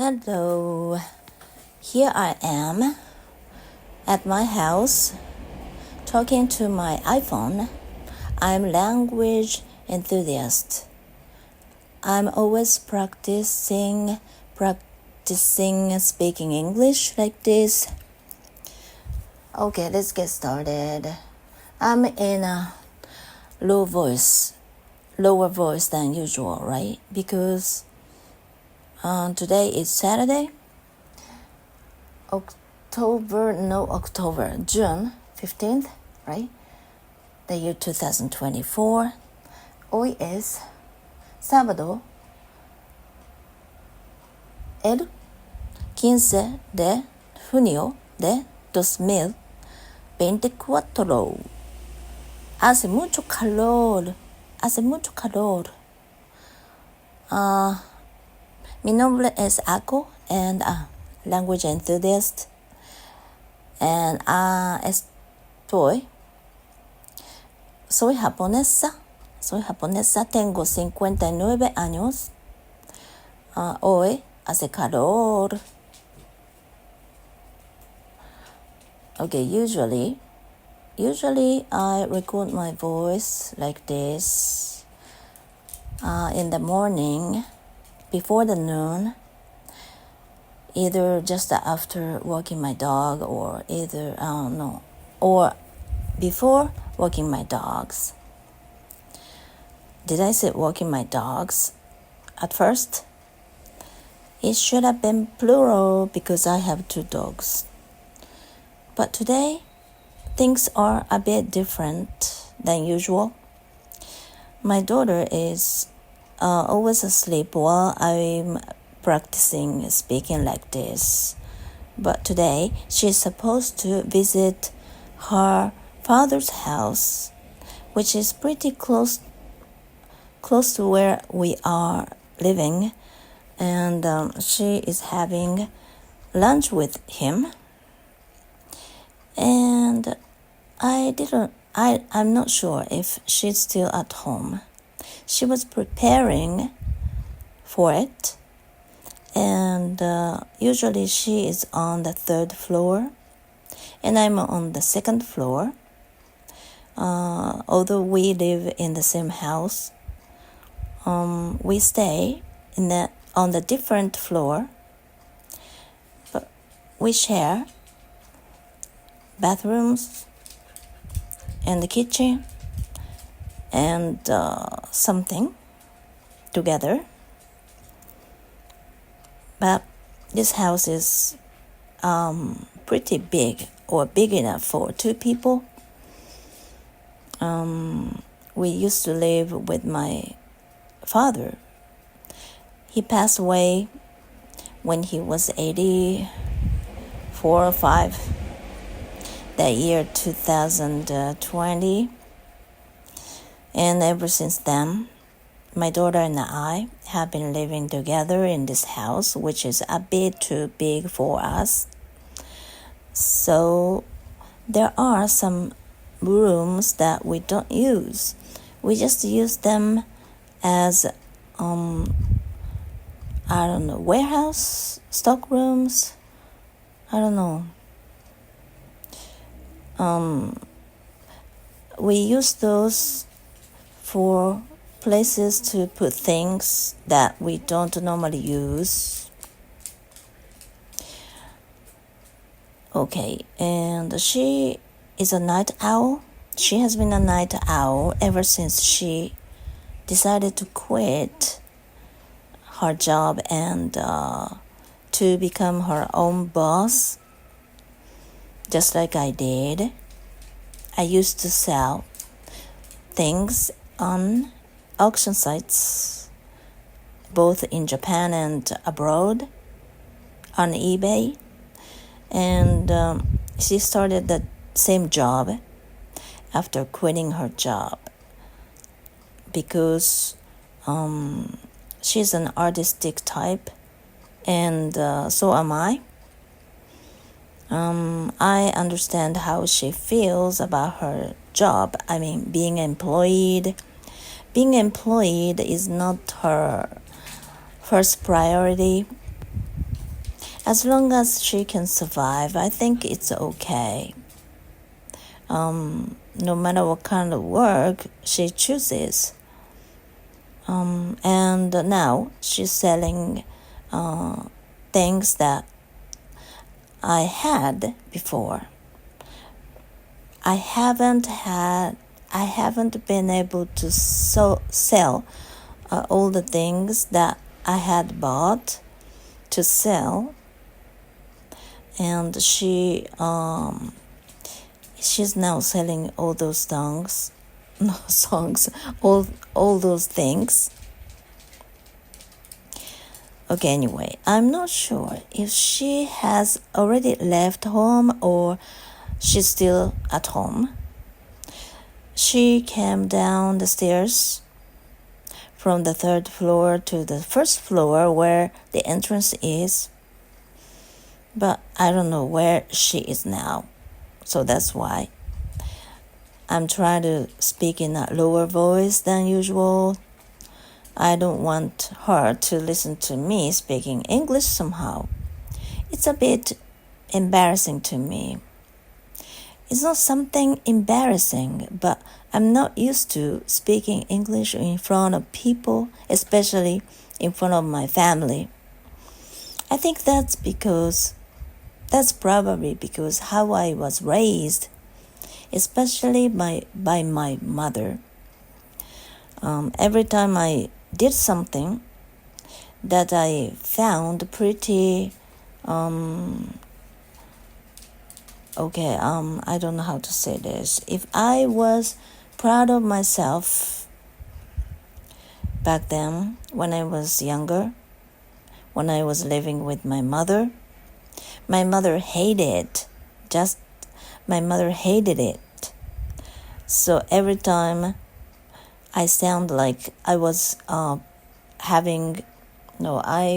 Hello, here I am at my house talking to my iPhone. I'm Language-Enthusiast. I'm always practicing speaking English like this. Okay, let's get started. I'm in a lower voice than usual, right? Because today is Saturday, June 15th, right? The year 2024. Hoy es sábado, el 15 de junio de 2024. Hace mucho calor. Mi nombre es Ako and Language Enthusiast. And soy japonesa, tengo 59 años. Hoy hace calor. Okay, usually I record my voice like this in the morning before the noon, either just after walking my dog or or before walking my dogs. Did I say walking my dogs at first? It should have been plural because I have 2 dogs. But today, things are a bit different than usual. My daughter is always asleep while I'm practicing speaking like this. But today, she's supposed to visit her father's house, which is pretty close to where we are living, and she is having lunch with him. And I'm not sure if she's still at home. She was preparing for it, and usually she is on the 3rd floor, and I'm on the 2nd floor. Although we live in the same house, we stay on the different floor, but we share bathrooms and the kitchen and something together. But this house is pretty big, or big enough for 2 people. We used to live with my father. He passed away when he was 84 or 5, the year 2020. And ever since then, my daughter and I have been living together in this house, which is a bit too big for us. So there are some rooms that we don't use. We just use them as warehouse, stock rooms. We use those for places to put things that we don't normally use. Okay, and she is a night owl. She has been a night owl ever since she decided to quit her job and to become her own boss, just like I did. I used to sell things on auction sites, both in Japan and abroad, on eBay. And she started the same job after quitting her job because she's an artistic type, and so am I. I understand how she feels about her job. I mean, being employed is not her first priority. As long as she can survive, I think it's okay. No matter what kind of work she chooses. And now she's selling things that I had before. I haven't been able to sell all the things that I had bought to sell, and she's now selling all those songs, all those things. Okay, anyway, I'm not sure if she has already left home or she's still at home. She came down the stairs from the 3rd floor to the 1st floor where the entrance is, but I don't know where she is now, so that's why I'm trying to speak in a lower voice than usual. I don't want her to listen to me speaking English somehow. It's a bit embarrassing to me. It's not something embarrassing, but I'm not used to speaking English in front of people, especially in front of my family. I think that's probably because how I was raised, especially by my mother. Every time I did something that I found pretty I don't know how to say this. If I was proud of myself back then, when I was younger, when I was living with my mother hated it. So every time I sound like I was I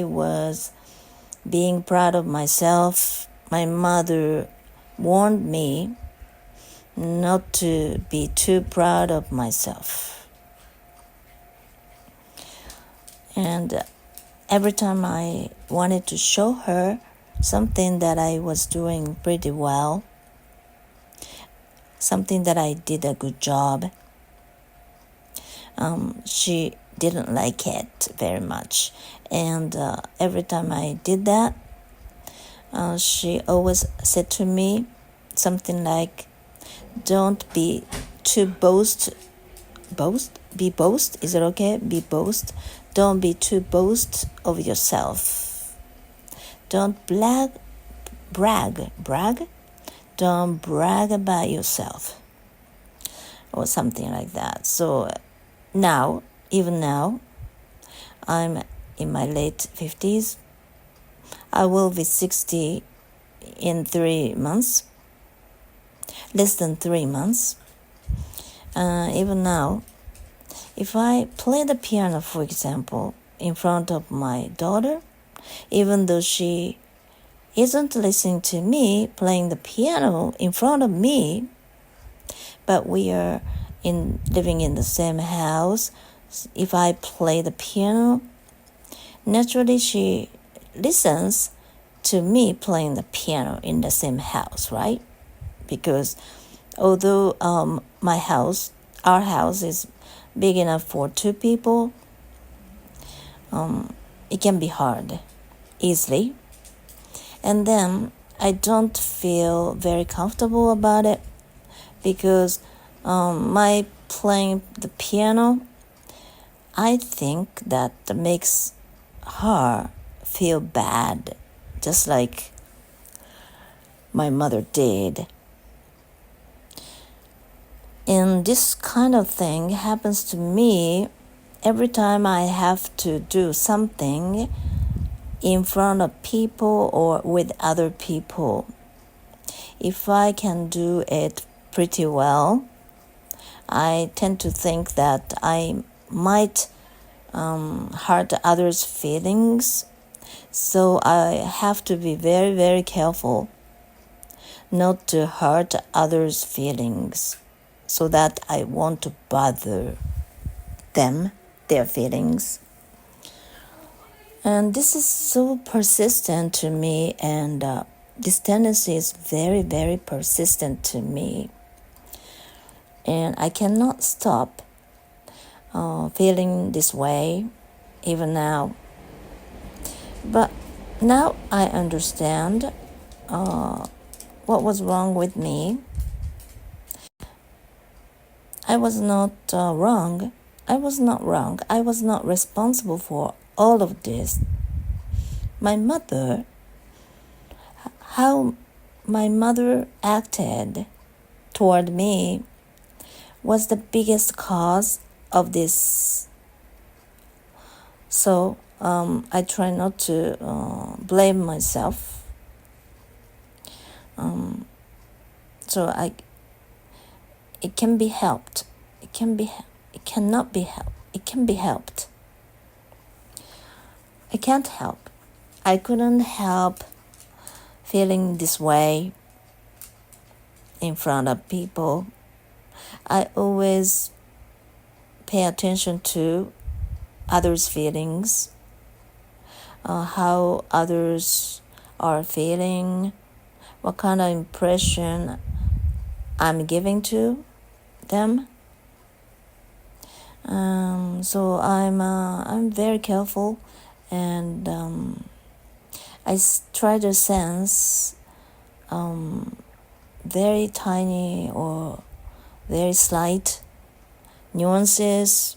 was being proud of myself, my mother warned me not to be too proud of myself. And every time I wanted to show her something that I was doing pretty well, something that I did a good job, she didn't like it very much. And every time I did that, she always said to me something like, don't be too boast. Is it okay? Be boast. Don't be too boast of yourself. Don't brag. Don't brag about yourself. Or something like that. So even now, I'm in my late 50s. I will be 60 in 3 months, less than 3 months. Even now, if I play the piano, for example, in front of my daughter, even though she isn't listening to me playing the piano in front of me, but we are living in the same house, if I play the piano, naturally she listens to me playing the piano in the same house, right? Because although our house is big enough for 2 people, it can be hard easily. And then I don't feel very comfortable about it because my playing the piano, I think that makes her feel bad, just like my mother did. And this kind of thing happens to me every time I have to do something in front of people or with other people. If I can do it pretty well, I tend to think that I might hurt others' feelings. So I have to be very, very careful not to hurt others' feelings so that I won't bother their feelings. And this is so persistent to me, and this tendency is very, very persistent to me. And I cannot stop feeling this way even now. But now I understand what was wrong with me. I was not wrong. I was not wrong. I was not responsible for all of this. My mother, how my mother acted toward me was the biggest cause of this. So I try not to blame myself. So it can be helped. It cannot be helped. It can be helped. I can't help. I couldn't help feeling this way in front of people. I always pay attention to others' feelings, how others are feeling, what kind of impression I'm giving to them. So I'm very careful, and I try to sense very tiny or very slight nuances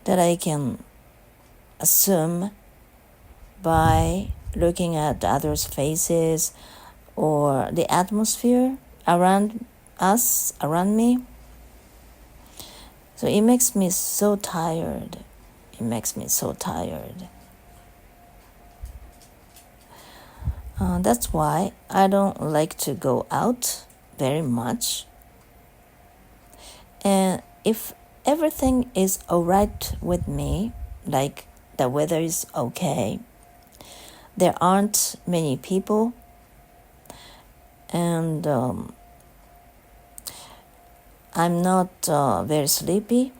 that I can assume by looking at others' faces or the atmosphere around us, around me. So it makes me so tired. It makes me so tired. That's why I don't like to go out very much. And if everything is alright with me, like the weather is okay, there aren't many people, and I'm not very sleepy,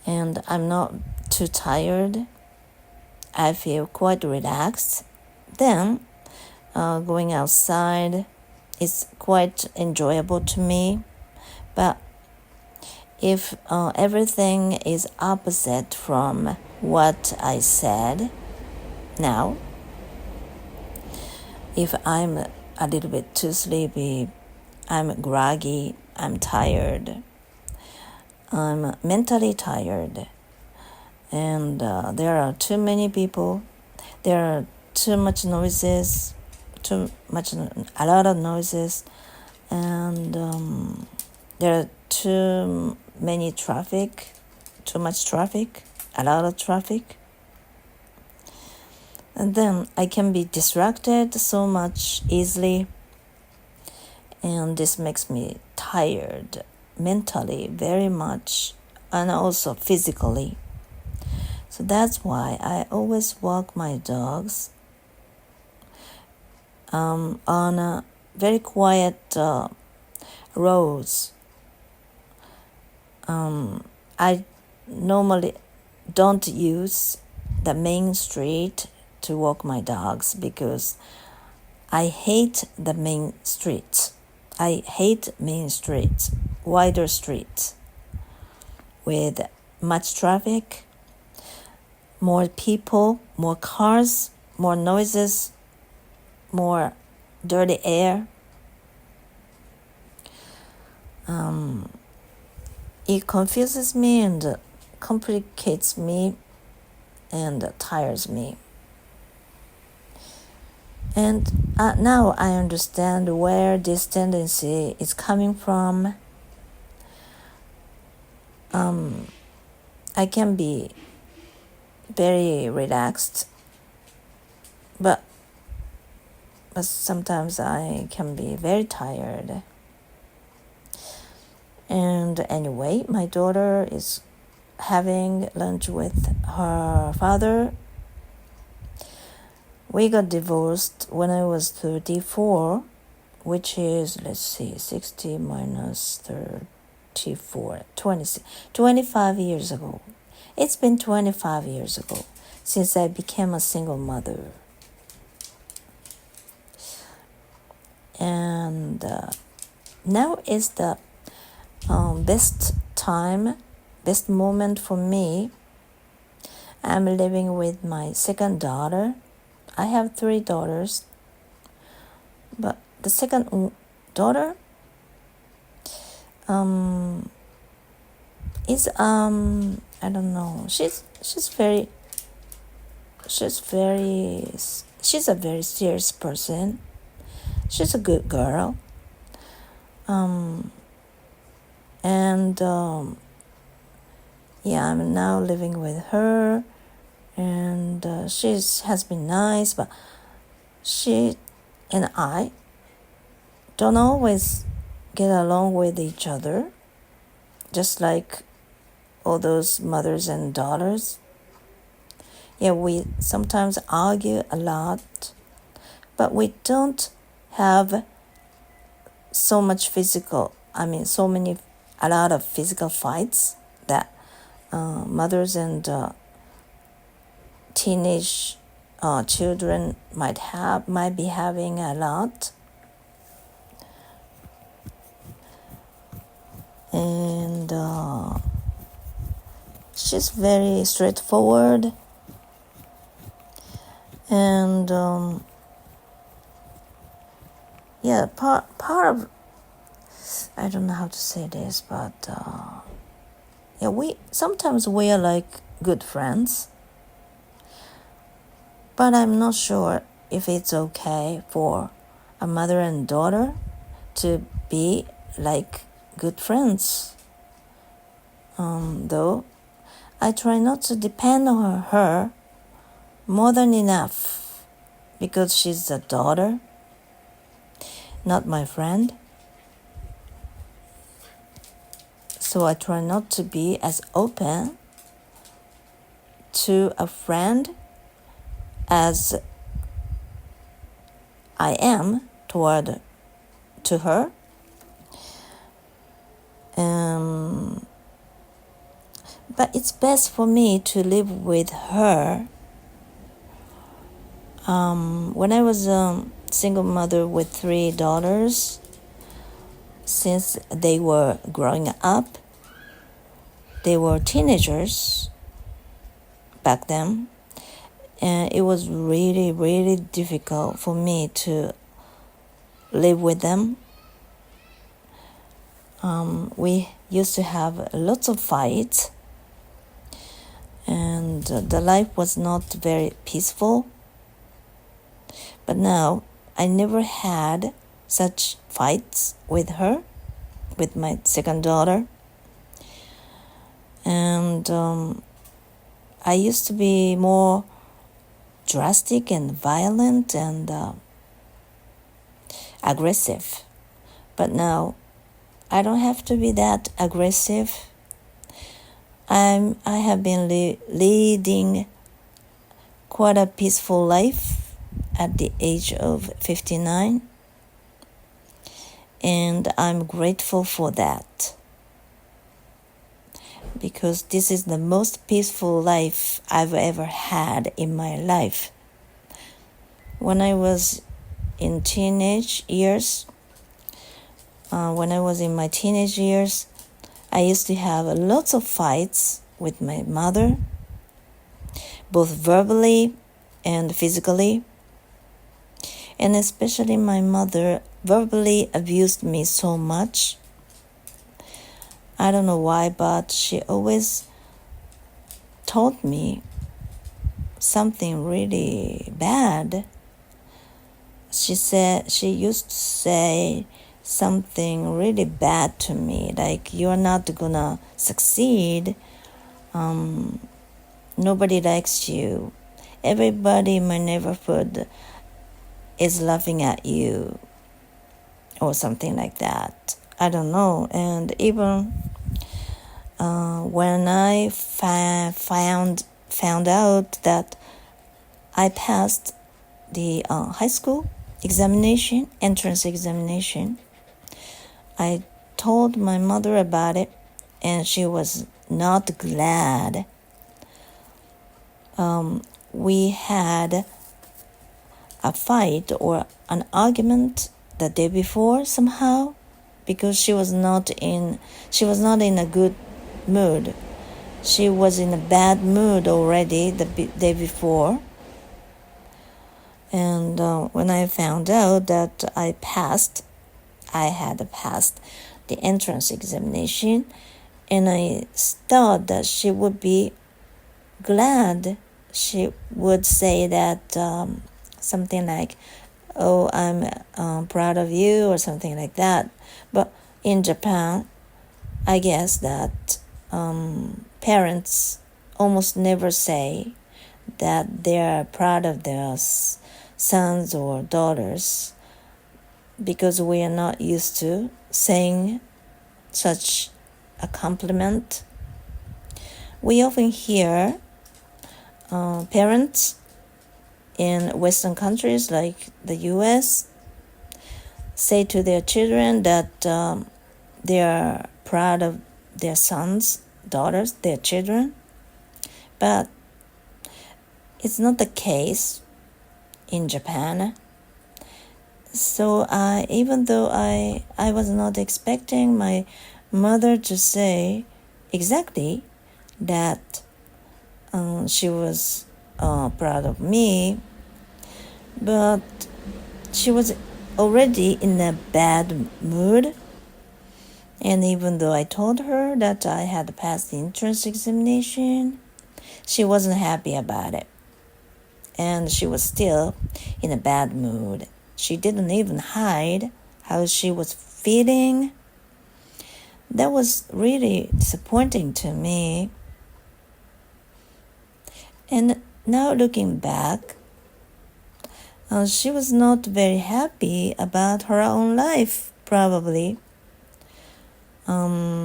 and I'm not too tired, I feel quite relaxed, then going outside is quite enjoyable to me. But if everything is opposite from what I said now, if I'm a little bit too sleepy, I'm groggy, I'm tired, I'm mentally tired, and there are too many people, there are too much noises, a lot of noises, and there are too much traffic, a lot of traffic. And then I can be distracted so much easily, and this makes me tired mentally very much, and also physically. So that's why I always walk my dogs on a very quiet roads. I normally don't use the main street to walk my dogs because I hate the main streets. I hate main streets, wider streets with much traffic, more people, more cars, more noises, more dirty air. It confuses me and complicates me and tires me. And now I understand where this tendency is coming from. I can be very relaxed, but sometimes I can be very tired. And anyway, my daughter is having lunch with her father. We got divorced when I was 34, which is, 60 minus 34, 25 years ago. It's been 25 years ago. since I became a single mother. And now is the best moment for me. I'm living with my second daughter. I have 3 daughters, but the second daughter is I don't know. She's a very serious person. She's a good girl. Yeah, I'm now living with her, and she has been nice, but she and I don't always get along with each other, just like all those mothers and daughters. Yeah, we sometimes argue a lot, but we don't have a lot of physical fights that mothers and teenage children might be having a lot. And she's very straightforward, and yeah, part of, I don't know how to say this, but yeah, we are like good friends, but I'm not sure if it's okay for a mother and daughter to be like good friends. Though I try not to depend on her more than enough, because she's a daughter, not my friend. So I try not to be as open to a friend as I am to her. But it's best for me to live with her. When I was a single mother with 3 daughters, since they were growing up, they were teenagers back then, and it was really, really difficult for me to live with them. We used to have lots of fights, and the life was not very peaceful. But now I never had such fights with her, with my second daughter. And I used to be more drastic and violent and aggressive. But now I don't have to be that aggressive. I have been leading quite a peaceful life at the age of 59, and I'm grateful for that, because this is the most peaceful life I've ever had in my life. When I was in teenage years, I used to have lots of fights with my mother, both verbally and physically. And especially my mother verbally abused me so much. I don't know why, but she always told me something really bad. She used to say something really bad to me, like, you're not gonna succeed, nobody likes you, everybody in my neighborhood is laughing at you, or something like that. I don't know. And even when I found out that I passed the high school entrance examination, I told my mother about it, and she was not glad. we had a fight or an argument the day before somehow, because she was not in a good mood. She was in a bad mood already the day before. And when I found out that I had passed the entrance examination, and I thought that she would be glad. She would say that something like, "Oh, I'm proud of you," or something like that. But in Japan, I guess that parents almost never say that they are proud of their sons or daughters, because we are not used to saying such a compliment. We often hear parents in Western countries like the US say to their children that they are proud of their sons, daughters, their children. But it's not the case in Japan. So even though I was not expecting my mother to say exactly that she was proud of me, but she was already in a bad mood. And even though I told her that I had passed the entrance examination, she wasn't happy about it. And she was still in a bad mood. She didn't even hide how she was feeling. That was really disappointing to me. And now looking back, she was not very happy about her own life, probably.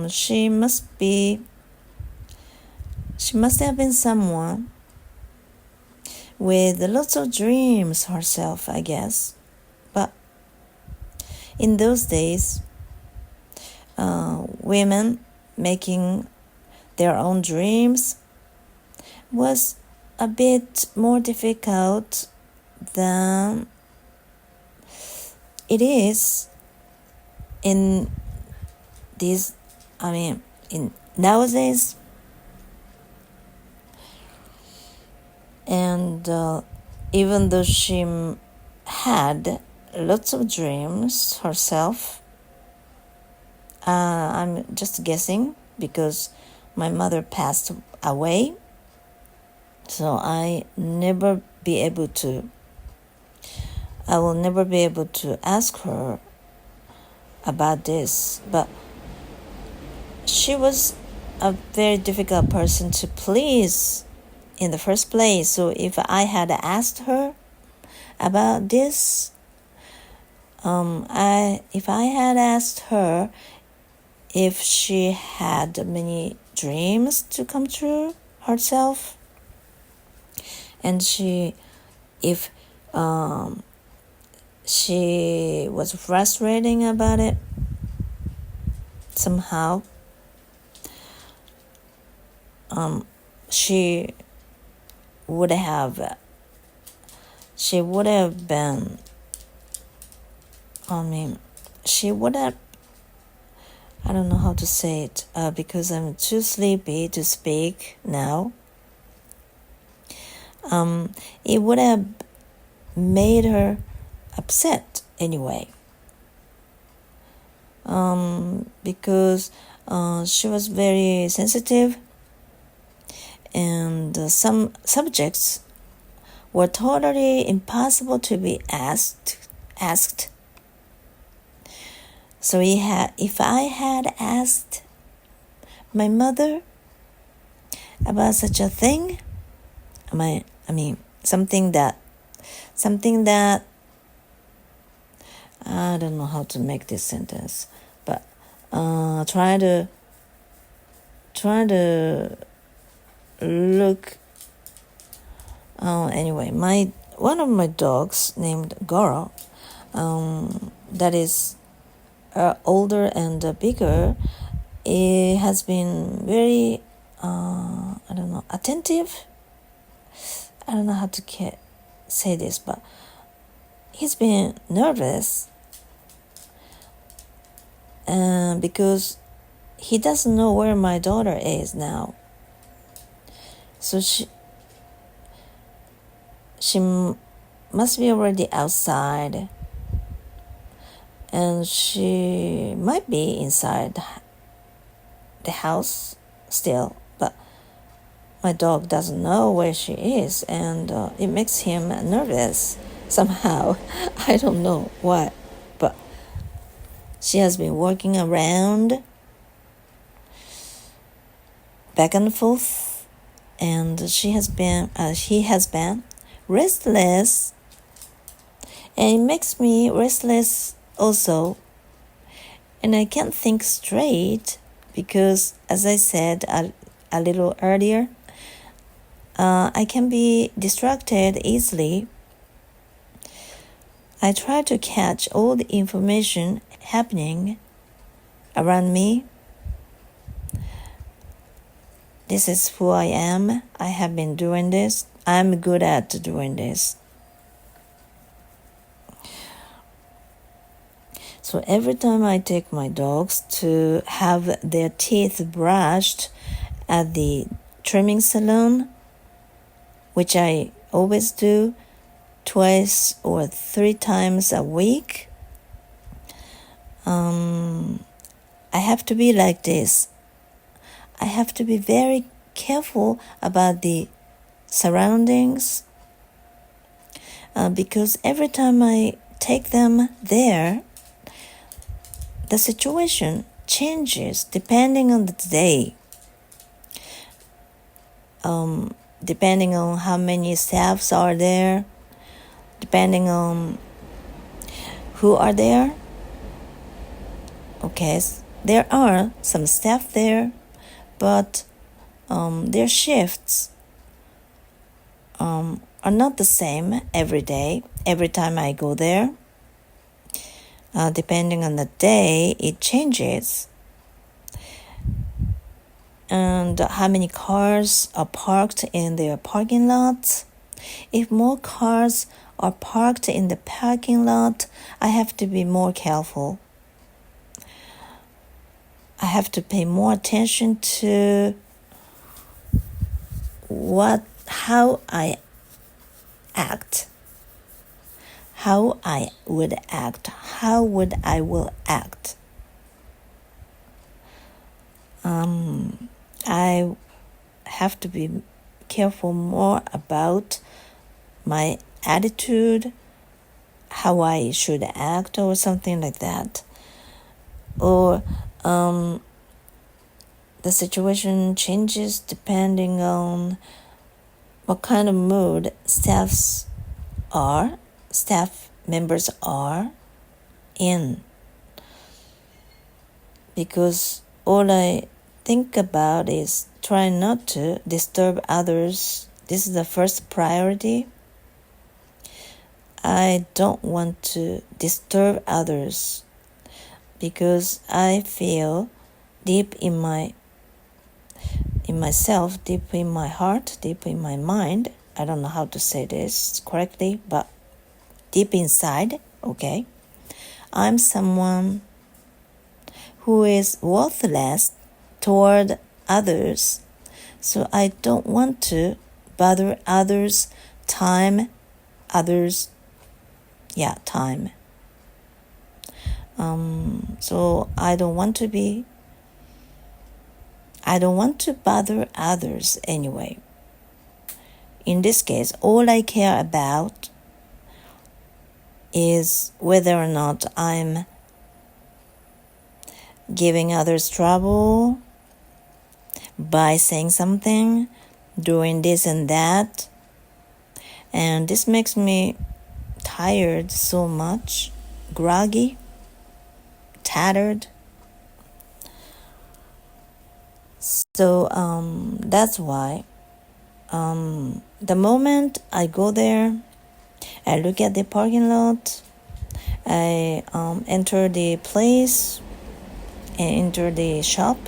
She must have been someone with lots of dreams herself, I guess. But in those days, women making their own dreams was a bit more difficult than it is in nowadays. And even though she had lots of dreams herself, I'm just guessing because my mother passed away, so I will never be able to ask her about this. But she was a very difficult person to please in the first place. So if I had asked her about this, if I had asked her if she had many dreams to come true herself, and if she was frustrating about it somehow, she would have been, she would have, I don't know how to say it, because I'm too sleepy to speak now. It would have made her upset anyway, because she was very sensitive, and some subjects were totally impossible to be asked. So if I had asked my mother about such a thing, something that I don't know how to make this sentence, but try to look. Anyway, one of my dogs named Goro, that is older and bigger, it has been very attentive I don't know how to say this, but he's been nervous because he doesn't know where my daughter is now. So she must be already outside, and she might be inside the house still, but my dog doesn't know where she is, and it makes him nervous somehow. I don't know why, but she has been walking around back and forth, and he has been restless, and it makes me restless also, and I can't think straight because, as I said a little earlier, I can be distracted easily. I try to catch all the information happening around me. This is who I am. I have been doing this. I'm good at doing this. So every time I take my dogs to have their teeth brushed at the trimming salon, which I always do 2 or 3 times a week, I have to be like this. I have to be very careful about the surroundings because every time I take them there, the situation changes depending on the day, depending on how many staffs are there, depending on who are there. Okay, there are some staff there, but their shifts are not the same every day, every time I go there. Depending on the day, it changes. And how many cars are parked in their parking lot. If more cars are parked in the parking lot, I have to be more careful. I have to pay more attention to how I act, how I would act, how would I will act. I have to be careful more about my attitude, how I should act, or something like that. Or the situation changes depending on what kind of mood staff members are in. Because all I think about is trying not to disturb others. This is the first priority. I don't want to disturb others because I feel deep in myself, deep in my heart, deep in my mind. I don't know how to say this correctly, but deep inside, okay, I'm someone who is worthless toward others. So I don't want to bother others' time. So I don't want to bother others anyway. In this case, all I care about is whether or not I'm giving others trouble by saying something, doing this and that. And this makes me tired so much, groggy, tattered. So that's why the moment I go there, I look at the parking lot, I enter the place and enter the shop,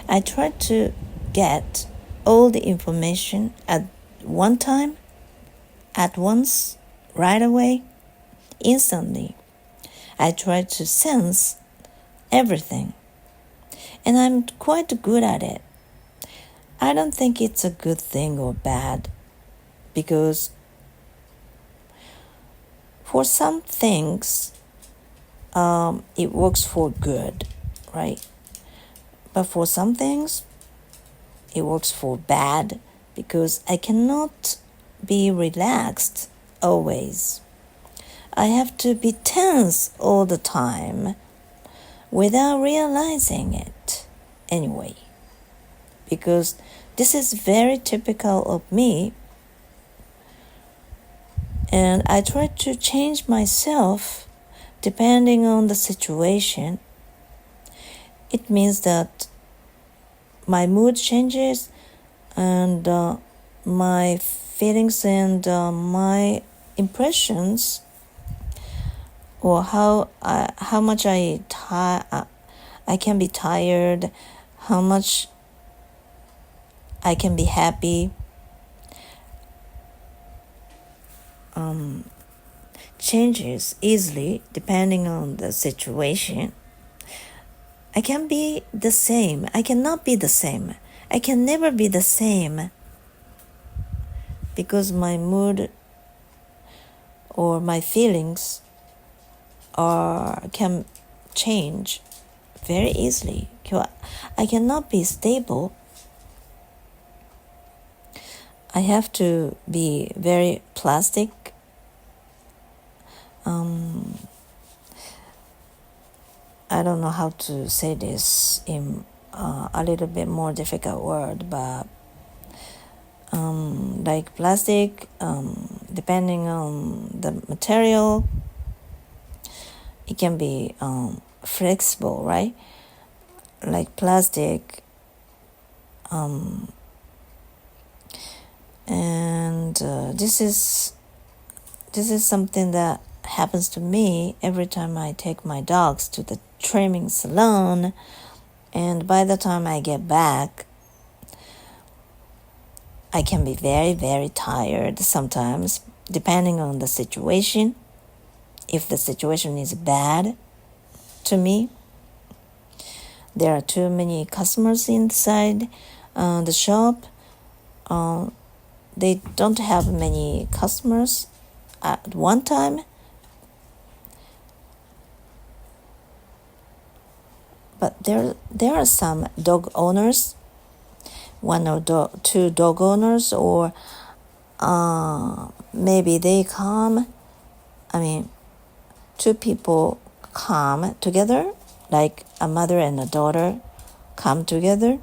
I try to get all the information at one time, at once, right away, instantly. I try to sense everything, and I'm quite good at it. I don't think it's a good thing or bad, because for some things, it works for good, right? But for some things, it works for bad, because I cannot be relaxed always. I have to be tense all the time without realizing it anyway, because this is very typical of me, and I try to change myself depending on the situation. It means that my mood changes, and my feelings and my impressions, or how much I can be tired, how much I can be happy, changes easily depending on the situation. I can be the same. I cannot be the same. I can never be the same, because my mood or my feelings can change very easily. I cannot be stable. I have to be very plastic. I don't know how to say this in a little bit more difficult word, but like plastic, depending on the material, it can be flexible, right? Like plastic, and this is something that happens to me every time I take my dogs to the trimming salon, and by the time I get back, I can be very, very tired sometimes, depending on the situation. If the situation is bad to me, there are too many customers inside the shop. They don't have many customers at one time. But there are some dog owners, one or two dog owners, or maybe they come, two people come together, like a mother and a daughter come together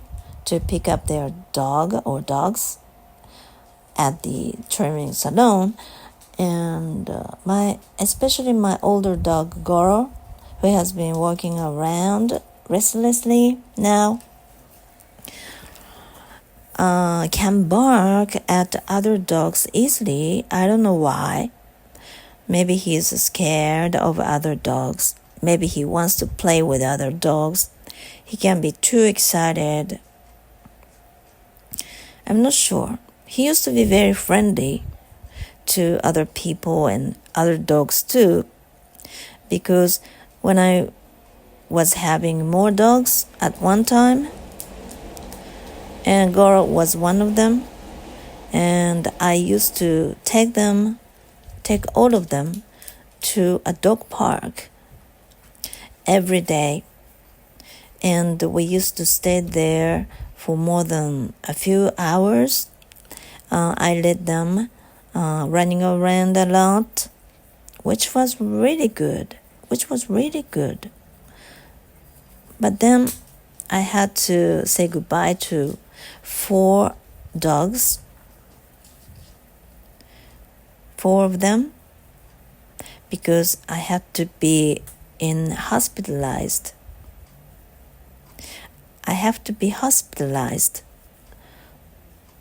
to pick up their dog or dogs at the trimming salon. And especially my older dog Goro, who has been walking around restlessly now, can bark at other dogs easily. I don't know why. Maybe he's scared of other dogs. Maybe he wants to play with other dogs. He can be too excited. I'm not sure. He used to be very friendly to other people and other dogs too, because when I was having more dogs at one time, and Goro was one of them, and I used to take all of them to a dog park every day, and we used to stay there for more than a few hours. I let them running around a lot, which was really good. But then I had to say goodbye to 4 dogs, 4 of them, because I had to be hospitalized. I have to be hospitalized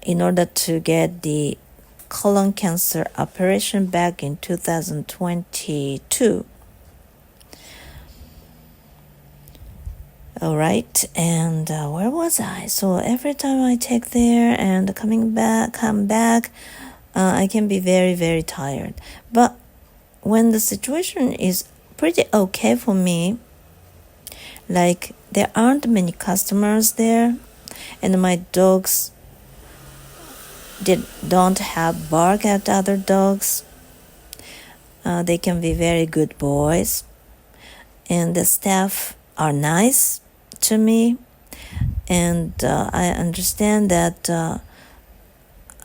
in order to get the colon cancer operation back in 2022. All right, and where was I? So every time I take there and come back, I can be very, very tired. But when the situation is pretty okay for me, like there aren't many customers there, and my dogs don't have bark at other dogs, they can be very good boys, and the staff are nice to me, and I understand that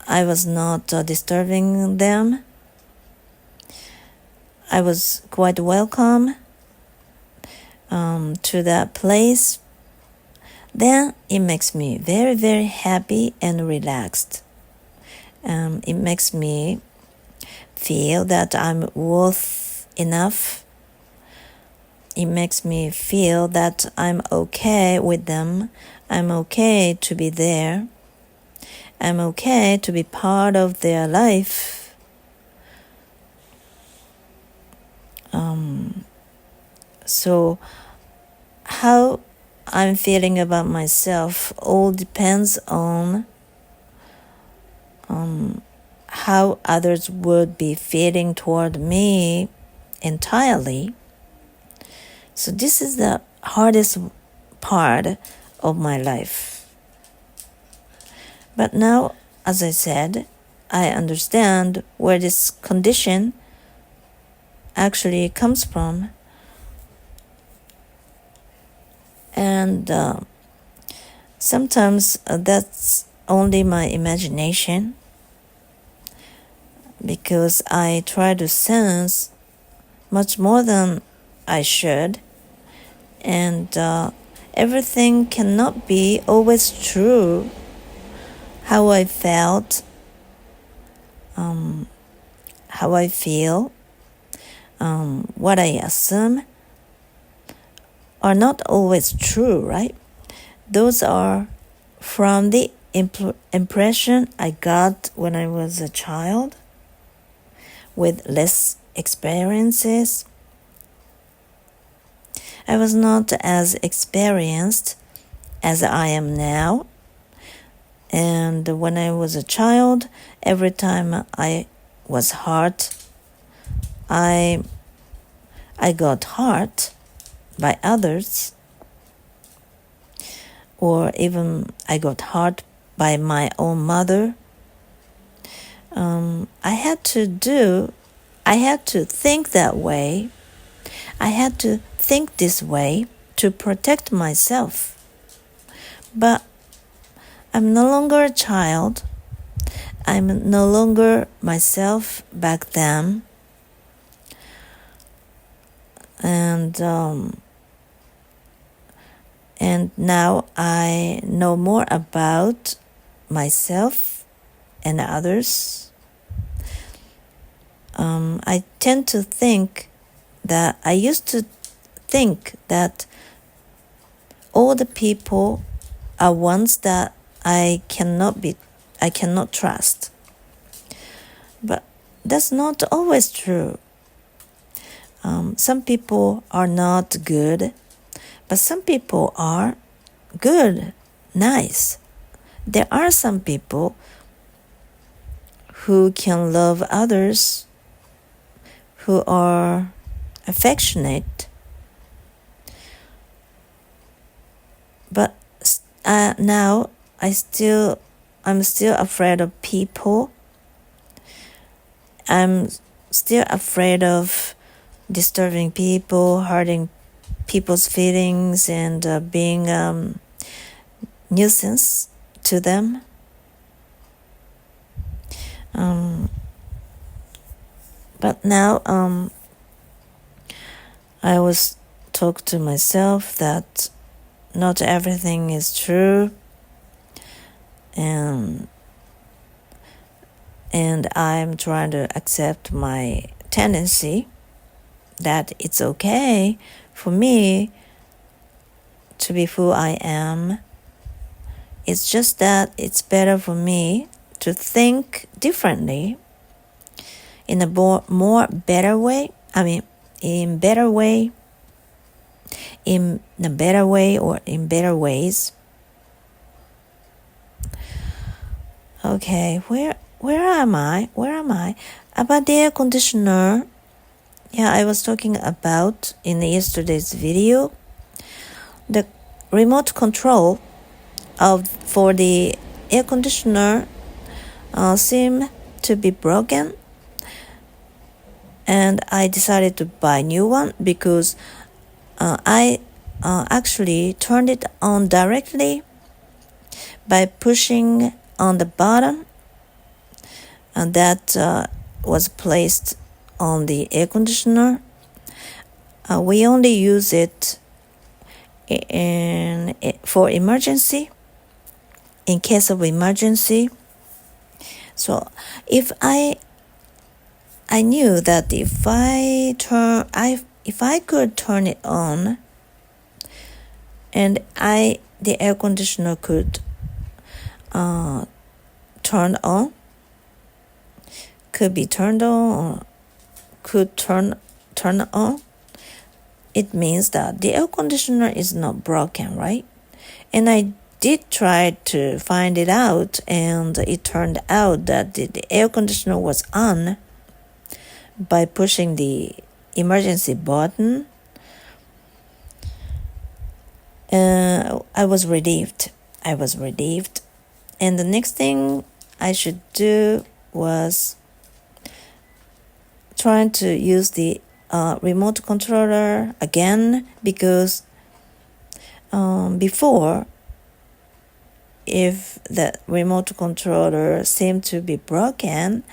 I was not disturbing them. I was quite welcome to that place. Then it makes me very, very happy and relaxed. It makes me feel that I'm worth enough. It makes me feel that I'm okay with them. I'm okay to be there. I'm okay to be part of their life. So how I'm feeling about myself all depends on how others would be feeling toward me entirely. So this is the hardest part of my life. But now, as I said, I understand where this condition actually comes from. And sometimes that's only my imagination, because I try to sense much more than I should, and everything cannot be always true. How I felt, how I feel, what I assume are not always true, right? Those are from the impression I got when I was a child with less experiences. I was not as experienced as I am now. And when I was a child, every time I was hurt, I got hurt by others, or even I got hurt by my own mother. I had to think that way. I had to think this way to protect myself. But I'm no longer a child. I'm no longer myself back then. And now I know more about myself and others. I tend to think that I used to think that all the people are ones that I cannot trust. But that's not always true. Some people are not good, but some people are good, nice. There are some people who can love others, who are affectionate. But now I'm still afraid of people. I'm still afraid of disturbing people, hurting people's feelings, and being nuisance to them. But now I always talk to myself that not everything is true, and I'm trying to accept my tendency that it's okay for me to be who I am. It's just that it's better for me to think differently in a better way, in a better way or in better ways. Okay, where am I? About the air conditioner. Yeah, I was talking about in yesterday's video the remote control for the air conditioner seemed to be broken, and I decided to buy a new one because I actually turned it on directly by pushing on the button that was placed on the air conditioner. We only use it for emergency, in case of emergency. So if I knew that if I could turn it on and the air conditioner could be turned on or could turn on, it means that the air conditioner is not broken, right? And I did try to find it out, and it turned out that the air conditioner was on by pushing the emergency button. I was relieved. And the next thing I should do was trying to use the remote controller again, because before, if the remote controller seemed to be broken,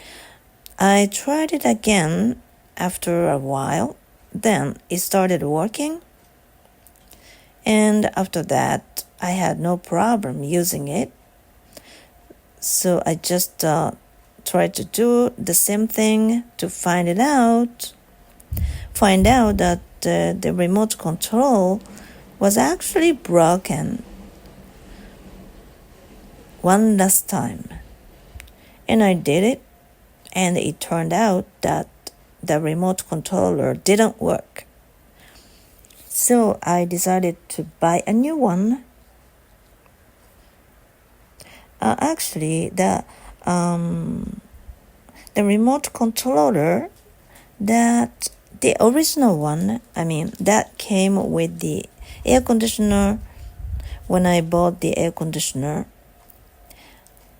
I tried it again after a while. Then it started working, and after that I had no problem using it. So I just tried to do the same thing to find out that the remote control was actually broken one last time. And I did it, and it turned out that the remote controller didn't work. So I decided to buy a new one. Actually, the remote controller, that the original one, that came with the air conditioner when I bought the air conditioner,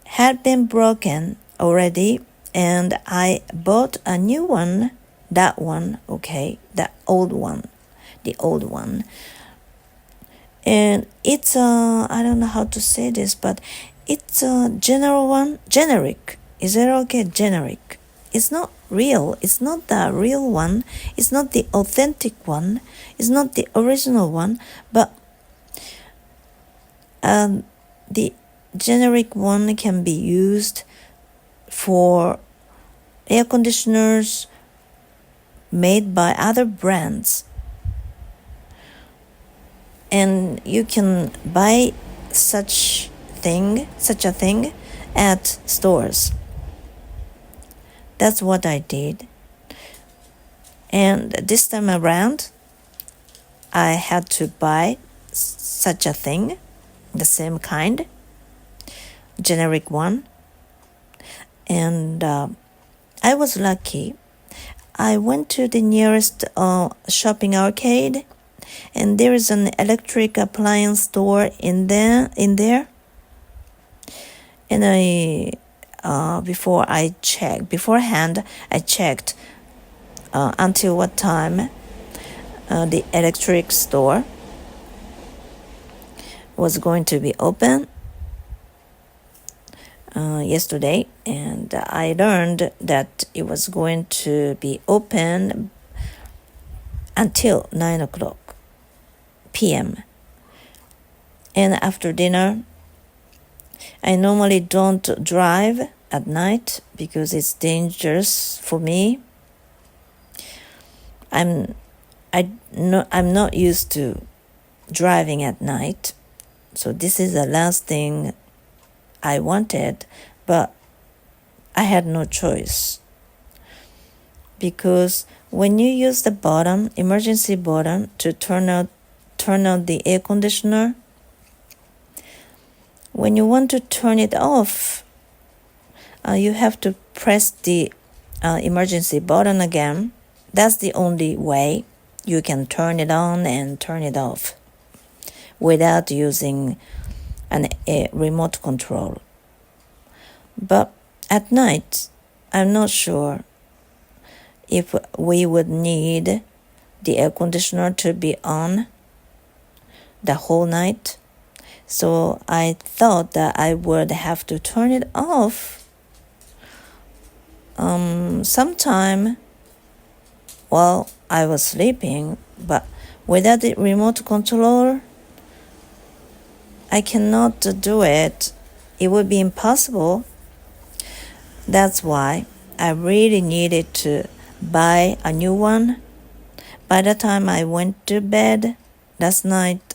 had been broken already, and I bought a new one, the old one. And it's I don't know how to say this, but it's a generic. Is it okay? Generic. It's not real. It's not the real one. It's not the authentic one. It's not the original one. But the generic one can be used for air conditioners made by other brands. And you can buy such a thing at stores. That's what I did. And this time around, I had to buy such a thing, the same kind, generic one. And I was lucky. I went to the nearest shopping arcade, and there is an electric appliance store in there. And beforehand I checked until what time the electric store was going to be open yesterday, and I learned that it was going to be open until 9 o'clock p.m. And after dinner, I normally don't drive at night because it's dangerous for me. I'm not used to driving at night, so this is the last thing I wanted, but I had no choice. Because when you use the emergency button to turn turn on the air conditioner, when you want to turn it off, you have to press the emergency button again. That's the only way you can turn it on and turn it off without using a remote control. But at night, I'm not sure if we would need the air conditioner to be on the whole night. So I thought that I would have to turn it off sometime while I was sleeping, but without the remote controller, I cannot do it. It would be impossible. That's why I really needed to buy a new one. By the time I went to bed last night,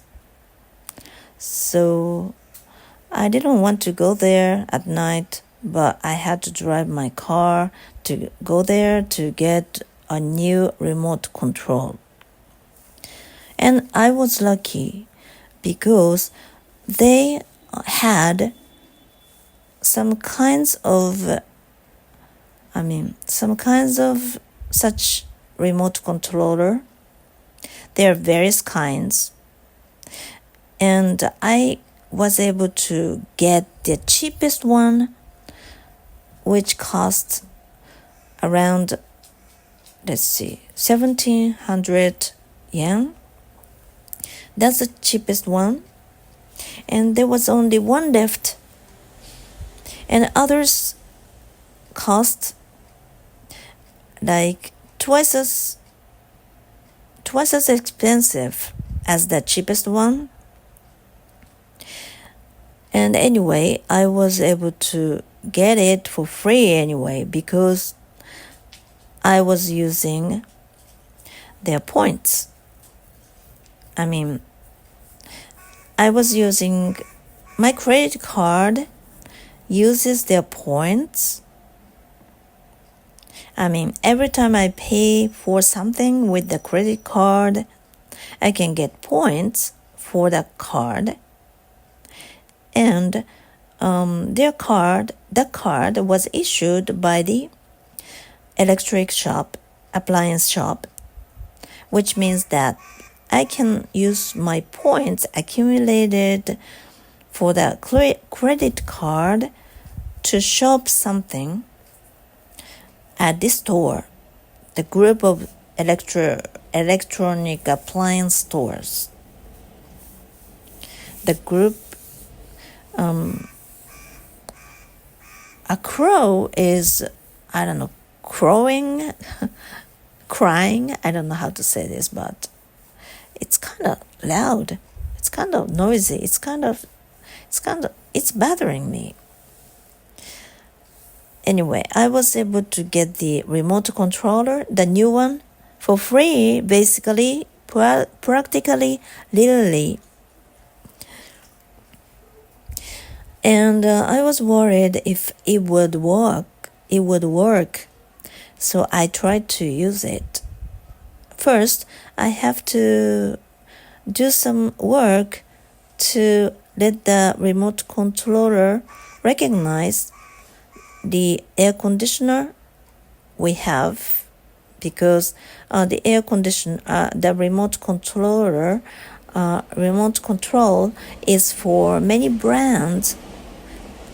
so I didn't want to go there at night, but I had to drive my car to go there to get a new remote control. And I was lucky because they had some kinds of such remote controller. There are various kinds. And I was able to get the cheapest one, which cost around, 1,700 yen. That's the cheapest one. And there was only one left. And others cost like twice as expensive as the cheapest one. And anyway, I was able to get it for free anyway because I was using their points. I was using my credit card uses their points. Every time I pay for something with the credit card, I can get points for the card. And the card was issued by the appliance shop, which means that I can use my points accumulated for the credit card to shop something at this store, the group of electronic appliance stores. The group, a crow is, crowing, crying. I don't know how to say this, but it's kind of loud. It's kind of noisy. It's bothering me. Anyway, I was able to get the remote controller, the new one, for free, basically, practically, literally. And I was worried if it would work. So I tried to use it. First, I have to do some work to let the remote controller recognize the air conditioner we have, because the remote control is for many brands.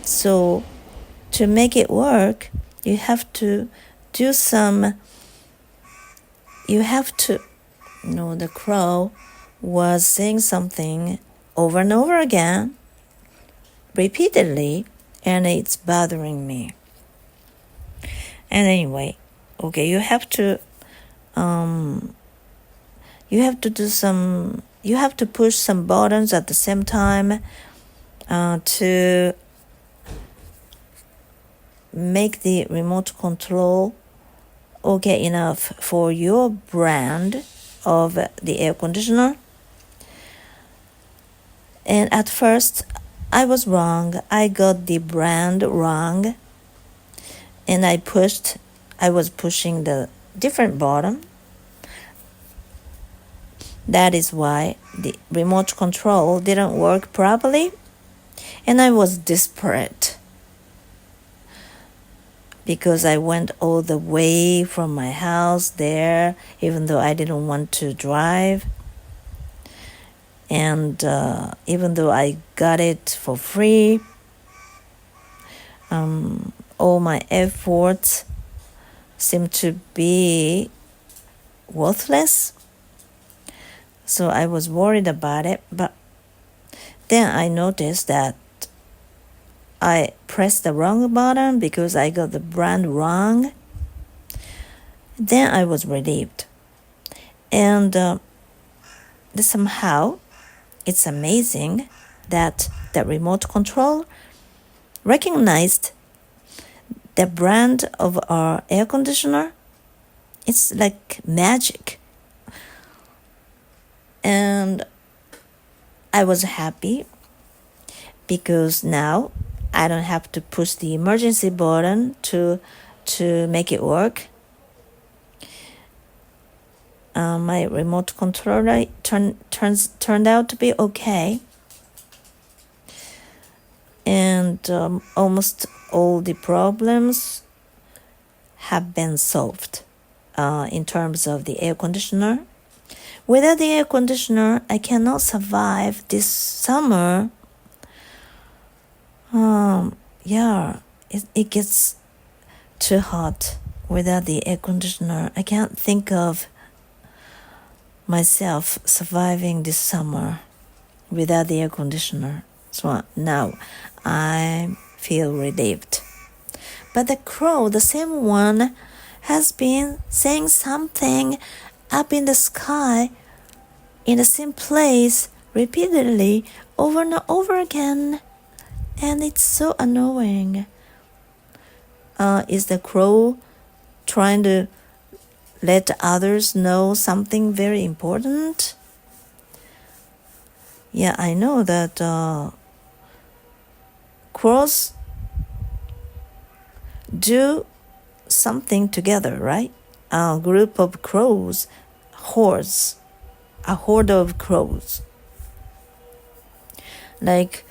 So to make it work, you have to do some. The crow was saying something over and over again, repeatedly, and it's bothering me. And anyway, okay, you have to push some buttons at the same time to make the remote control okay enough for your brand of the air conditioner. And at first, I was wrong. I got the brand wrong. And I was pushing the different button. That is why the remote control didn't work properly, and I was desperate because I went all the way from my house there, even though I didn't want to drive. And even though I got it for free, all my efforts seemed to be worthless. So I was worried about it, but then I noticed that I pressed the wrong button because I got the brand wrong. Then I was relieved. And somehow, it's amazing that the remote control recognized the brand of our air conditioner. It's like magic. And I was happy because now I don't have to push the emergency button to make it work. My remote controller turned out to be okay. And almost all the problems have been solved in terms of the air conditioner. Without the air conditioner, I cannot survive this summer. It gets too hot without the air conditioner. I can't think of myself surviving this summer without the air conditioner. So now I feel relieved. But the crow, the same one, has been saying something up in the sky in the same place repeatedly over and over again. And it's so annoying. Is the crow trying to let others know something very important? Yeah, I know that crows do something together, right? A group of crows, a horde of crows. Like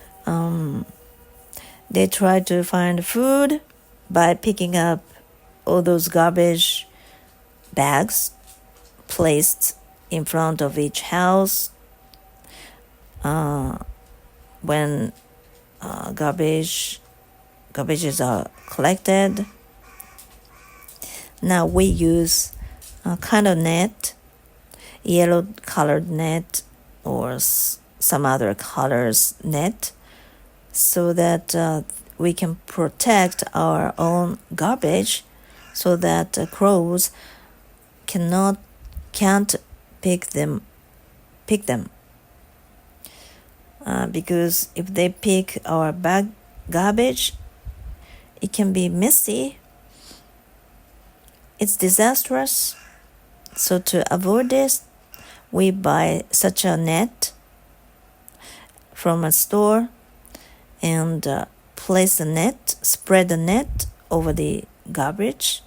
they try to find food by picking up all those garbage bags placed in front of each house when garbages are collected. Now we use a kind of net, yellow colored net or some other colors net, so that we can protect our own garbage so that crows can't pick them. Because if they pick our garbage, it can be messy. It's disastrous. So to avoid this, we buy such a net from a store and spread the net over the garbage.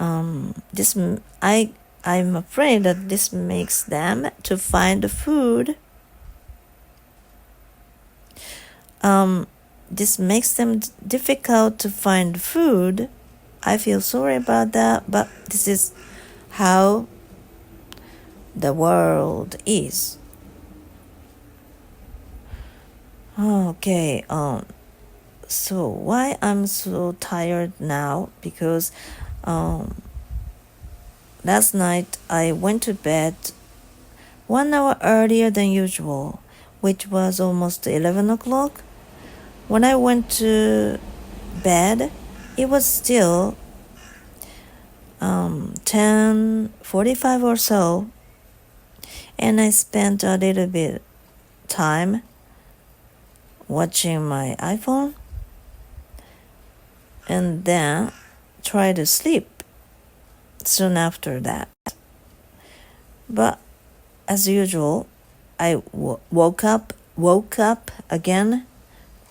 I'm afraid that this makes them to find the food. This makes them difficult to find food. I feel sorry about that, but this is how the world is. Okay, so why I'm so tired now? Because last night I went to bed 1 hour earlier than usual, which was almost 11 o'clock. When I went to bed, it was still 10:45 or so, and I spent a little bit time watching my iPhone and then tried to sleep soon after that. But as usual, I woke up again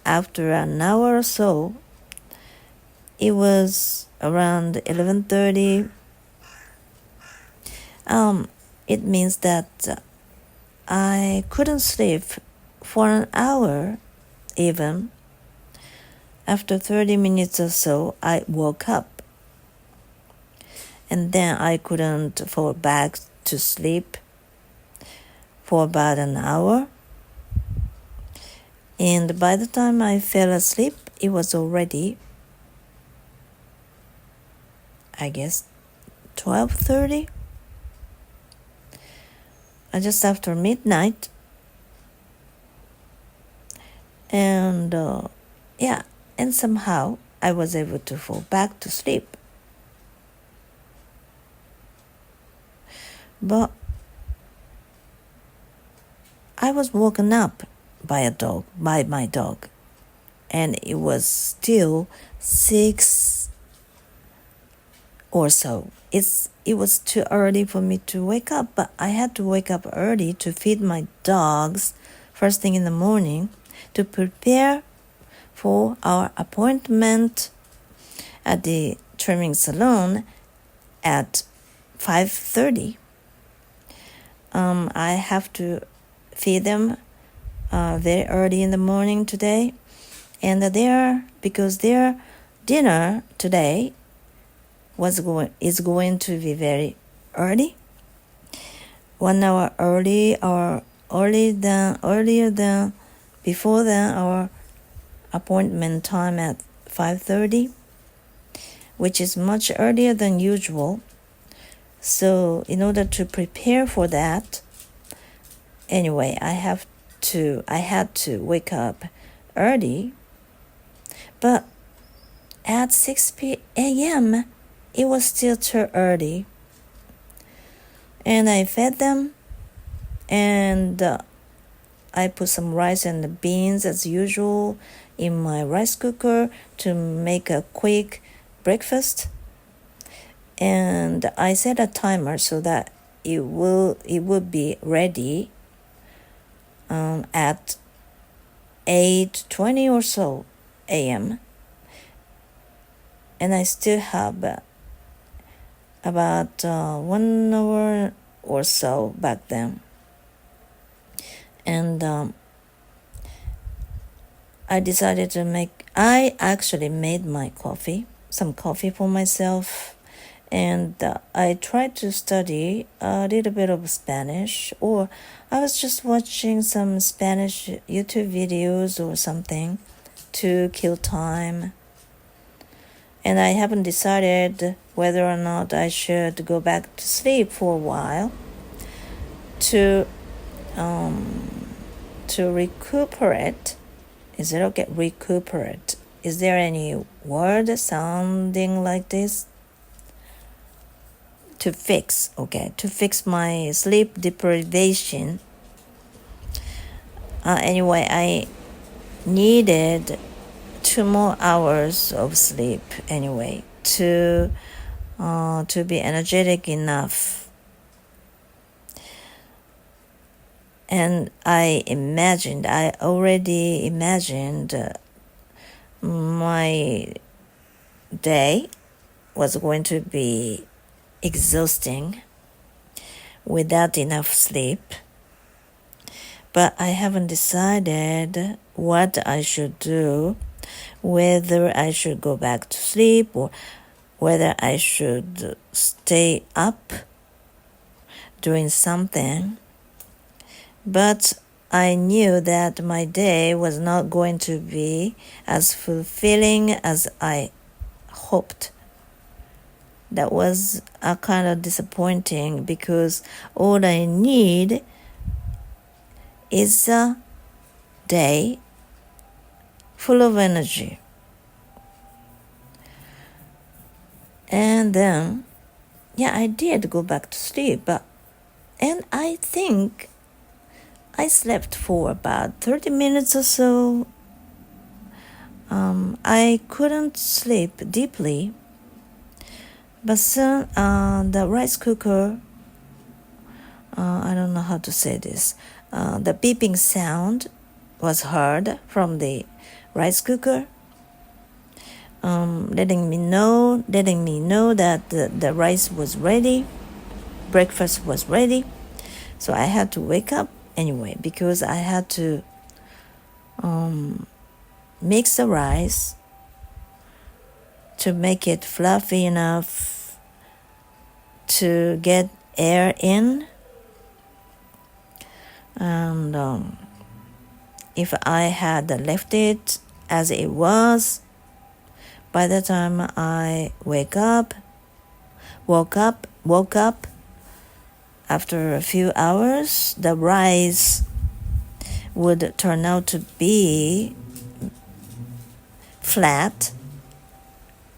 after an hour or so. It was around 11:30. it means that I couldn't sleep for an hour even. After 30 minutes or so, I woke up. And then I couldn't fall back to sleep for about an hour. And by the time I fell asleep, it was already, I guess, 12:30. Just after midnight. And and somehow I was able to fall back to sleep. But I was woken up by my dog, and it was still 6 or so. It was too early for me to wake up, but I had to wake up early to feed my dogs first thing in the morning to prepare for our appointment at the trimming salon at 5:30. I have to feed them very early in the morning today, and because their dinner today is going to be very early, 1 hour early or earlier than before our appointment time at 5:30, which is much earlier than usual. So in order to prepare for that, anyway, I had to wake up early, but at 6 a.m. it was still too early. And I fed them, and I put some rice and beans as usual in my rice cooker to make a quick breakfast. And I set a timer so that it would be ready at 8:20 or so a.m. And I still have about 1 hour or so back then. And I actually made some coffee for myself. And I tried to study a little bit of Spanish, or I was just watching some Spanish YouTube videos or something to kill time. And I haven't decided whether or not I should go back to sleep for a while to recuperate. Is it okay? Recuperate. Is there any word sounding like this? To fix my sleep deprivation. Anyway, I needed 2 more hours of sleep anyway to be energetic enough. And I already imagined my day was going to be exhausting without enough sleep. But I haven't decided what I should do, whether I should go back to sleep or whether I should stay up doing something. But I knew that my day was not going to be as fulfilling as I hoped. That was a kind of disappointing, because all I need is a day full of energy. And then, I did go back to sleep, and I think I slept for about 30 minutes or so. I couldn't sleep deeply. But soon, the rice cooker, I don't know how to say this, the beeping sound was heard from the rice cooker, letting me know that the rice was ready, breakfast was ready. So I had to wake up anyway because I had to mix the rice to make it fluffy enough to get air in. And if I had left it as it was, by the time I woke up, after a few hours, the rice would turn out to be flat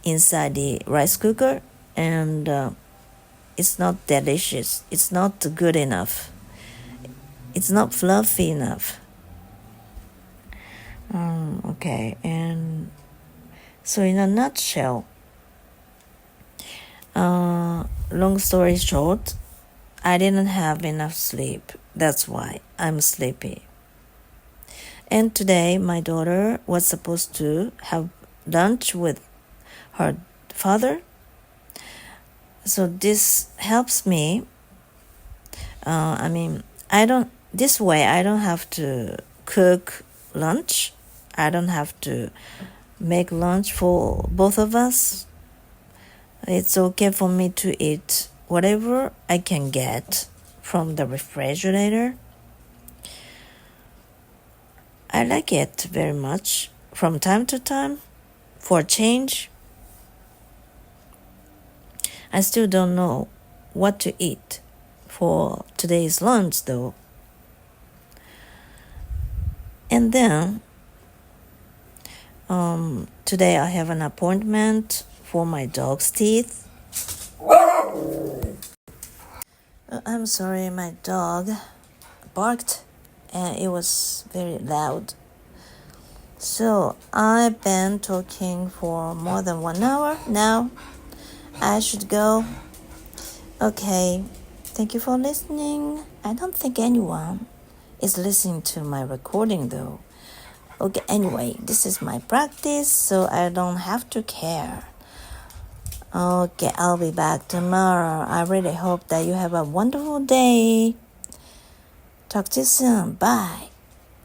inside the rice cooker, and it's not delicious. It's not good enough. It's not fluffy enough. Okay, and so in a nutshell, long story short, I didn't have enough sleep. That's why I'm sleepy. And today my daughter was supposed to have lunch with her father. So this helps me. This way I don't have to cook lunch. I don't have to make lunch for both of us. It's okay for me to eat whatever I can get from the refrigerator. I like it very much from time to time for a change. I still don't know what to eat for today's lunch though. And then today I have an appointment for my dog's teeth. I'm sorry, my dog barked and it was very loud. So I've been talking for more than 1 hour now. I should go. Okay, thank you for listening. I don't think anyone is listening to my recording though. Okay, anyway, this is my practice, so I don't have to care. Okay, I'll be back tomorrow. I really hope that you have a wonderful day. Talk to you soon. Bye.